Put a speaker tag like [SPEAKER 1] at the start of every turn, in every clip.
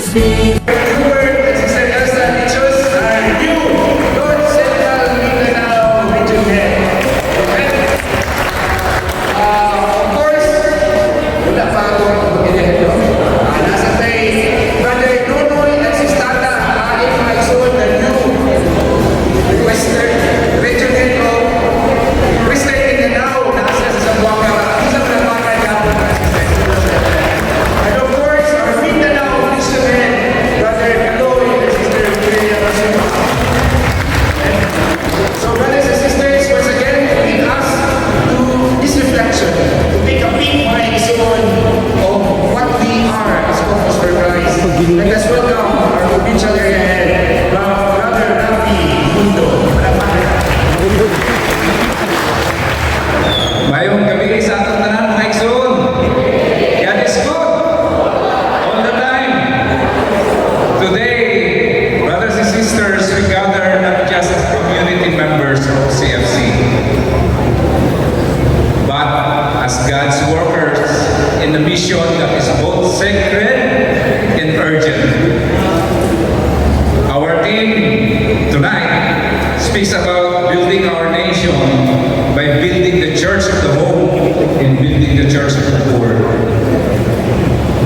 [SPEAKER 1] speak.
[SPEAKER 2] Mayong gabi sa atong tanan mga igsoon. God is good all the time. Today, brothers and sisters, we gather not just as community members of CFC, but as God's workers in a mission that is both sacred and urgent. Our theme tonight speaks about building our nation by building the church of the home and building the church of the poor.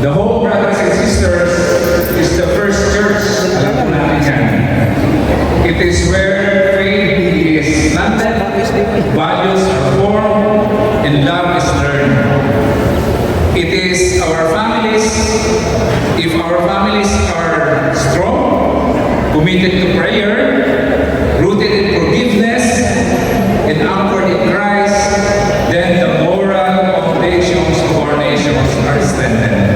[SPEAKER 2] The home, brothers and sisters, is the first church alam natin yan. It is where faith is planted, values are formed, and love is learned. It is our families. If our families are strong, committed to prayer, rooted in forgiveness, and anchored in Christ, then the moral foundations of our nations are strengthened.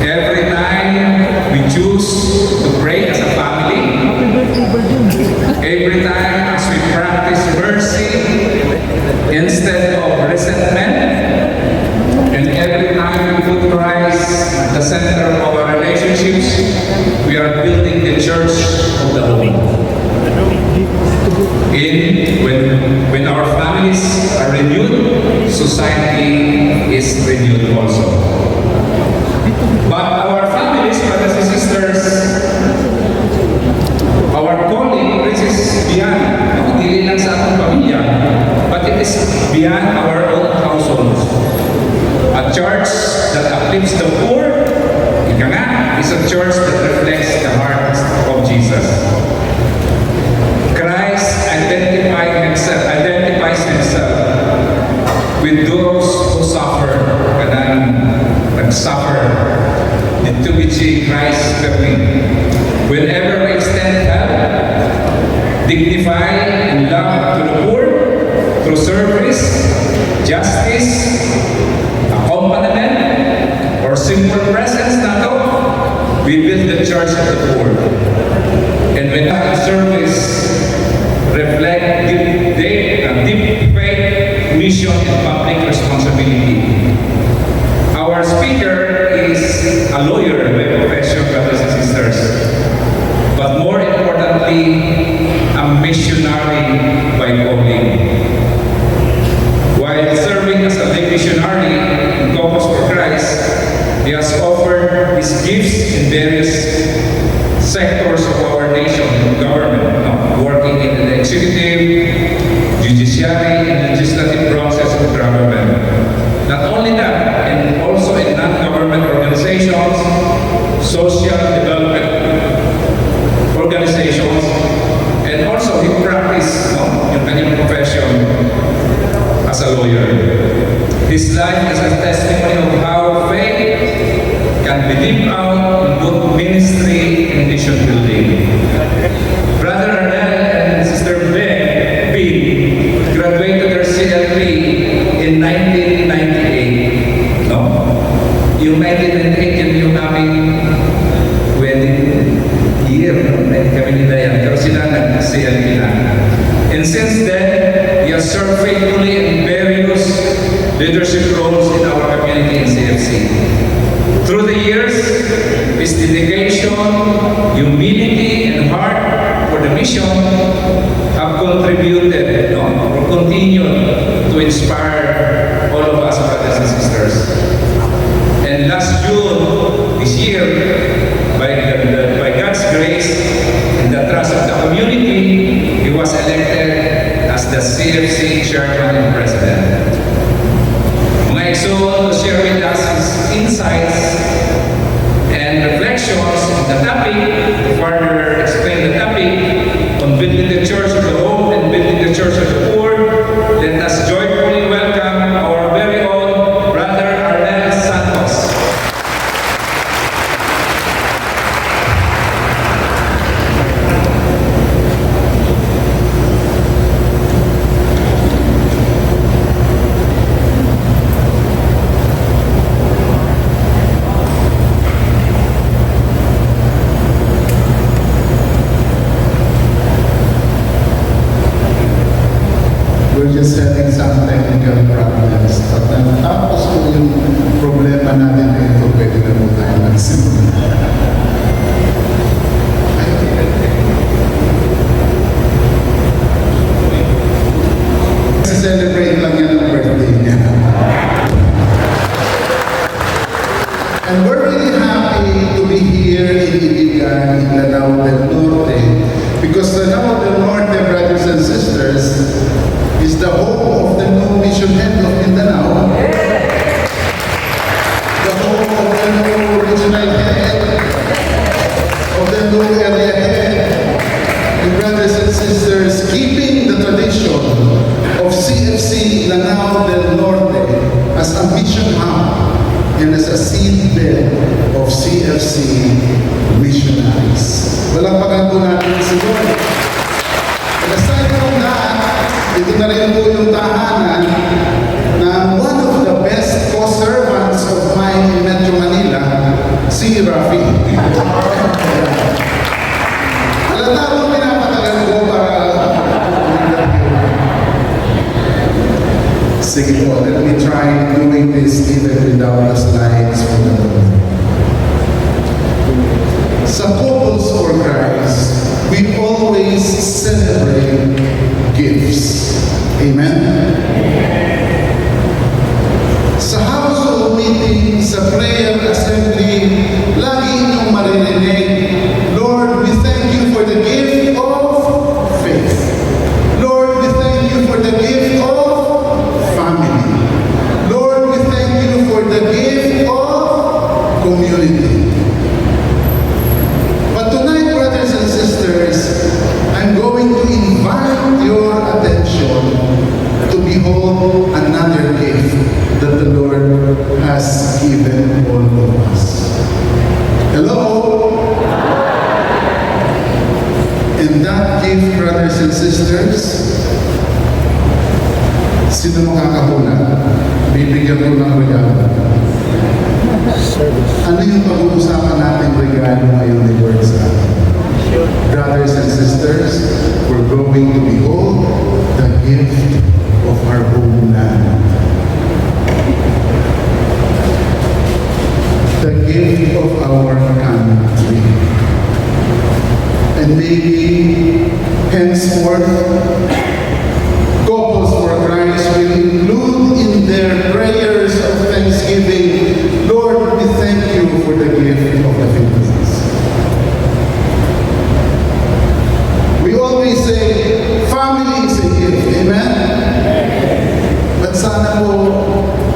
[SPEAKER 2] Every time we choose to pray as a family, every time as we practice mercy instead of resentment, and every time we put Christ at the center of our relationships, we are building the church of the home. When our families are renewed, society is renewed also. But our families, brothers and sisters, our calling reaches beyond, hindi lang sa ating pamilya, but it is beyond our own households. A church that uplifts the poor, ika nga, is a church that reflects the heart of Jesus. Christ identifies himself with those who suffer, nag-suffer, to which Christ coming. Whenever we extend help, dignify and love to the poor through service, justice, accompaniment, or simple presence na to, we build the church of the poor. And when our service reflect deep faith, mission, and public responsibility. Our speaker is a lawyer by profession, brothers and sisters, but more importantly, a missionary by calling. While serving as a lay missionary in Caucus for Christ, he has offered his gifts in various sectors of our nation government, working in the executive, judiciary, and legislative process of government. Not only that, and also in non-government organizations, social development organizations, and also he practiced in any profession as a lawyer. His life is a testimony of how faith can be lived out in both ministry and nation building. Brother Arnel and Sister B graduated their CLP in 1998. No? Yung 1998, yun yung aming wedding year. Kami nila yan. Pero sila nag-CLP na. And since then, he has served faithfully in various leadership roles in our community in CFC. Through the years, his dedication, humility, and heart for the mission have contributed or continued to inspire all of us, brothers and sisters. And last June this year, Permanent President. Mga Exo will share with us his insights and reflections on the topic, to further explain the topic on building the church of the home and building the church of the poor. Let us joyfully welcome our very own Brother Arnel Santos.
[SPEAKER 1] We're just having some technical problems. Pag natapos po yung problema natin dito, pwede na po tayo magsimula. Celebrate lang yan ang birthday niya. And we're really happy to be here in Iligan, in Lanao del Norte, because Lanao del Norte, brothers and sisters, is the home of the new mission head of Mindanao. The home of the new regional head, of the new area head. And brothers and sisters, keeping the tradition of CFC Lanao del Norte as a mission hub and as a seedbed of CFC missionaries. Walang pagkanto natin si Lord. And aside from that, ito na rin po yung tahanan na one of the best co-servants of mine in Metro Manila, si Rafi. Halata mo pinapatagal ko para sige po, let me try doing this even without the slides for the moment. Sa Couples for Christ, we always celebrate gifts. Amen? Sa household meeting, sa prayer assembly, lagi inyong maririnig, Lord, we thank you for the gift of faith. Lord, we thank you for the gift of family. Lord, we thank you for the gift of community. But tonight, brothers and sisters, I'm going to invite your attention to behold another gift that the Lord has given all of us. Hello? And that gift, brothers and sisters, sino makakahula? Bibigyan ko ng regalo. Ano yung pag-uusapan natin regalo ngayon ni Lord sa atin? Brothers and sisters, we're going to behold the gift of our homeland. The gift of our country. And maybe henceforth, Couples for Christ will include in their prayers of thanksgiving, Lord, we thank you for the gift of the Philippines. We always say, family is a gift, amen? But sana po,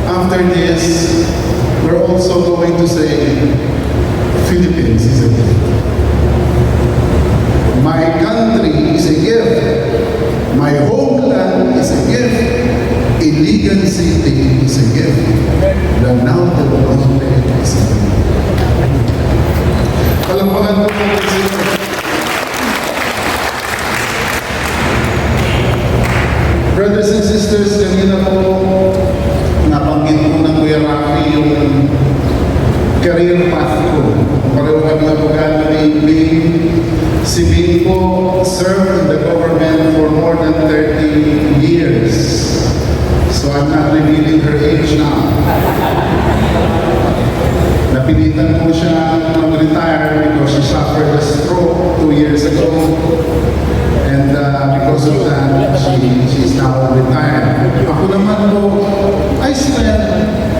[SPEAKER 1] after this, we're also going to say, Philippines is a gift. My country is a gift. My homeland is a gift. Iligan City is a gift. Lanao del Norte is a gift. Palakpakan po natin sila. Brothers and sisters, kanina po nabanggit po ng Kuya Rafi yung career path ko. Pareho kami abogado ni Bing. Si Bing po served in the government for more than 30 years. So I'm not revealing her age now. Napilitan po siya mag-retire because she suffered a stroke 2 years ago. And because of that, she's now retired. Ako naman po, I spent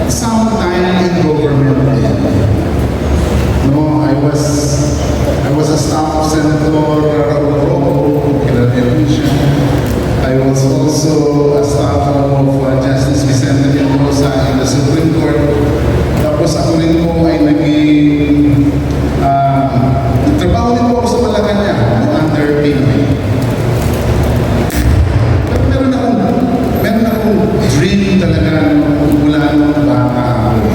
[SPEAKER 1] some time in government din. No, I was a staff of Senator Raul Roco, kilala niyo siya. I was also a staff of dream talaga mula nung bata ako.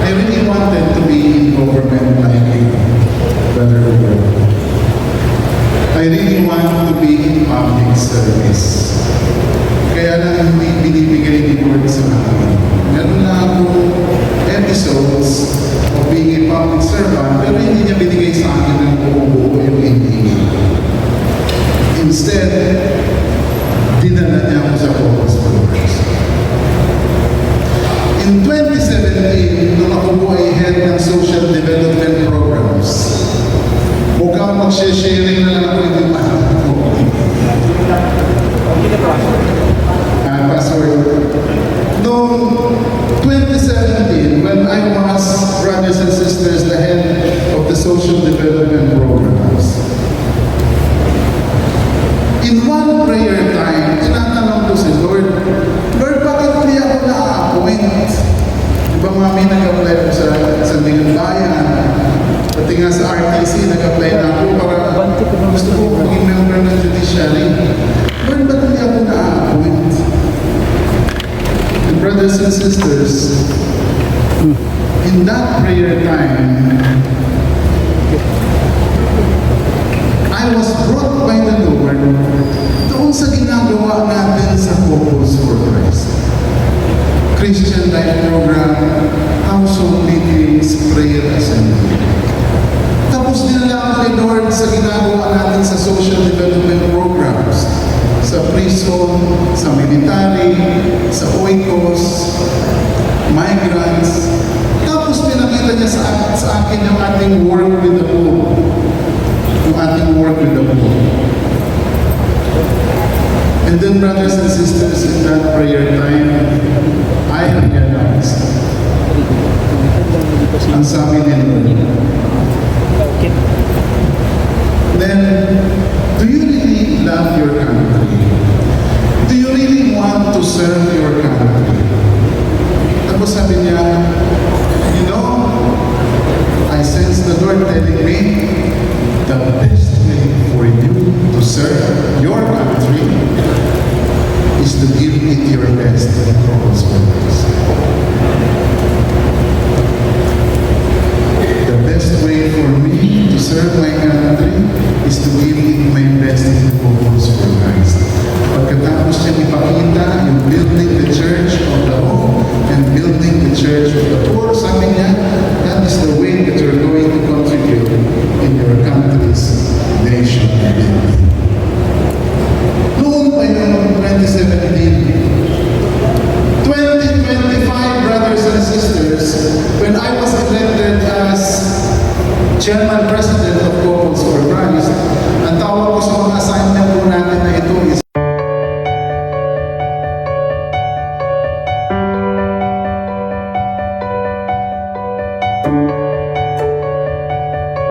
[SPEAKER 1] I really wanted to be in government like Brother Robert. I really want to be in public service. Kaya lang hindi binibigay ni Lord sa akin. Meron na akong episodes of being a public servant, pero hindi niya binigay sa akin ng buo-buo yung hindi. Instead, dinala niya ako sa focus programs. In 2017, nung ako po ay head ng social development programs, mukhang mag-sharing na lang ako yung password. Noong 2017, when I was, brothers and sisters, the head of the social development programs, in one prayer time, tinatanong ko si Lord, Lord, bakit hindi ako na-appoint? Diba mami, nag-apply ako sa Sandigan Bayan, pati nga sa RTC, nag-apply na ako para gusto ko maging member ng judiciary. Lord, ba't hindi ako na-appoint? And brothers and sisters, in that prayer time, I was brought by the Lord doon sa ginagawa natin sa Focus for Christ. Christian Life Program, Household Meetings, Prayer Assembly. Tapos dinala ako ni Lord sa ginagawa natin sa social development programs, sa prison, sa military, sa oikos, migrants. Tapos pinakita niya sa akin yung ating work with the poor. Yung ating work with the poor. And then, brothers and sisters, in that prayer time, I realized, ang sabi ni Lord, then, do you really love your country? Do you really want to serve your country? Tapos sabi niya, you know, I sense the Lord telling me, the best way for you to serve your country is to give it your best in God's ways. The best way for me to serve my country is to give it my best in God's ways. Pagkatapos niya ipakita yung building the church of the home and building the church of the poor, sabi niya, that is the way that you're going to contribute in your country's nation building. Noon pa yun, 2017, 2025, brothers and sisters, when I was elected as Chairman President